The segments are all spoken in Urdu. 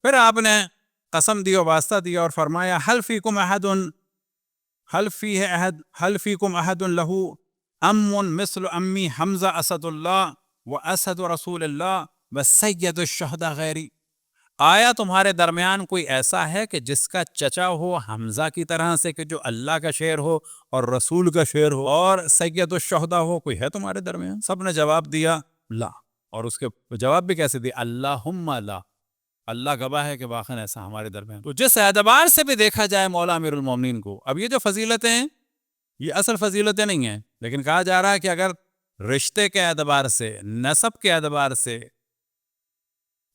پھر آپ نے قسم دی اور واسطہ دیا اور فرمایا حل فیکم احد لہو ام مثل امی حمزہ اسد اللہ و اسد رسول اللہ و سید الشہداء غیری، آیا تمہارے درمیان کوئی ایسا ہے کہ جس کا چچا ہو حمزہ کی طرح سے کہ جو اللہ کا شعر ہو اور رسول کا شعر ہو اور سید الشہداء ہو؟ کوئی ہے تمہارے درمیان؟ سب نے جواب دیا لا، اور اس کے جواب بھی کیسے دیا؟ اللہم لا، اللہ گواہ ہے کہ واقعا ایسا ہمارے درمیان۔ تو جس اعتبار سے بھی دیکھا جائے مولا امیر المومنین کو، اب یہ جو فضیلتیں ہیں یہ اصل فضیلتیں نہیں ہیں، لیکن کہا جا رہا ہے کہ اگر رشتے کے اعتبار سے، نسب کے اعتبار سے،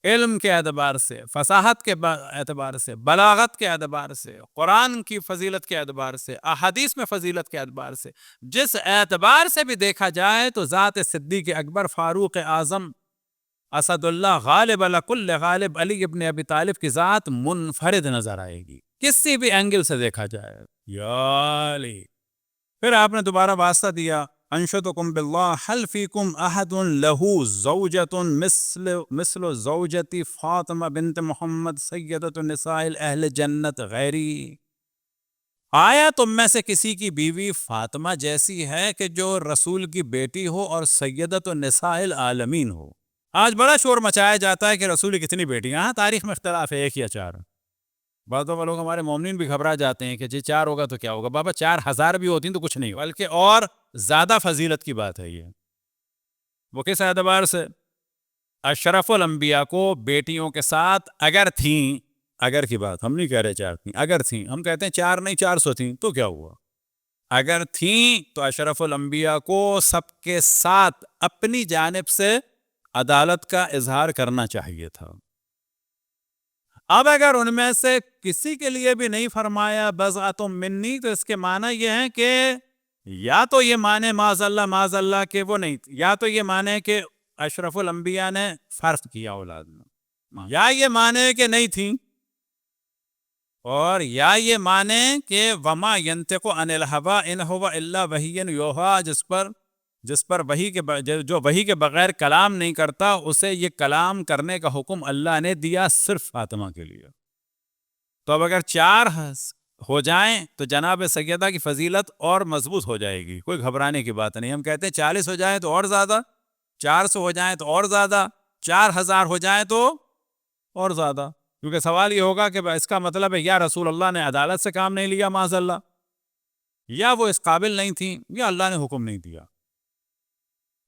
علم کے اعتبار سے، فصاحت کے اعتبار سے، بلاغت کے اعتبار سے، قرآن کی فضیلت کے اعتبار سے، احادیث میں فضیلت کے اعتبار سے، جس اعتبار سے بھی دیکھا جائے تو ذات صدیق اکبر فاروق اعظم اسد اللہ غالب علی کل غالب علی ابن ابی طالب کی ذات منفرد نظر آئے گی کسی بھی اینگل سے دیکھا جائے۔ یا علی، پھر آپ نے دوبارہ واسطہ دیا انشدکم باللہ حل فیکم احد لہو زوجۃ مثل زوجتی فاطمہ بنت محمد سیدۃ النساء اہل جنت غیری، آیا تم میں سے کسی کی بیوی فاطمہ جیسی ہے کہ جو رسول کی بیٹی ہو اور سیدۃ النساء العالمین ہو؟ آج بڑا شور مچایا جاتا ہے کہ رسول کی کتنی بیٹیاں ہیں، تاریخ میں اختلاف ہے، ایک یا چار۔ بعض لوگ ہمارے مومنین بھی گھبرا جاتے ہیں کہ جی 4 ہوگا تو کیا ہوگا؟ بابا 4000 بھی ہوتی ہیں تو کچھ نہیں، بلکہ اور زیادہ فضیلت کی بات ہے یہ۔ وہ کس اعتبار سے؟ اشرف الانبیاء کو بیٹیوں کے ساتھ اگر تھیں، اگر کی بات ہم نہیں کہہ رہے 4 تھیں، اگر تھیں، ہم کہتے ہیں 4 نہیں 400 تھیں تو کیا ہوا؟ اگر تھیں تو اشرف الانبیاء کو سب کے ساتھ اپنی جانب سے عدالت کا اظہار کرنا چاہیے تھا۔ اب اگر ان میں سے کسی کے لیے بھی نہیں فرمایا بضعۃ منی، تو اس کے معنی یہ ہے کہ یا تو یہ معنی معاذ اللہ کہ وہ نہیں، یا تو یہ معنی کہ اشرف الانبیاء نے فرق کیا اولاد میں، یا یہ معنی کہ نہیں تھیں، اور یا یہ معنی کہ وما ینطق عن الہوی ان هو الا وحی یوحی، جس پر وحی کے جو وحی کے بغیر کلام نہیں کرتا، اسے یہ کلام کرنے کا حکم اللہ نے دیا صرف فاطمہ کے لیے۔ تو اب اگر 4 ہو جائیں تو جناب سیدہ کی فضیلت اور مضبوط ہو جائے گی، کوئی گھبرانے کی بات نہیں۔ ہم کہتے ہیں 40 ہو جائیں تو اور زیادہ، 400 ہو جائیں تو اور زیادہ، 4000 ہو جائیں تو اور زیادہ، کیونکہ سوال یہ ہوگا کہ اس کا مطلب ہے یا رسول اللہ نے عدالت سے کام نہیں لیا معاذ اللہ، یا وہ اس قابل نہیں تھیں، یا اللہ نے حکم نہیں دیا۔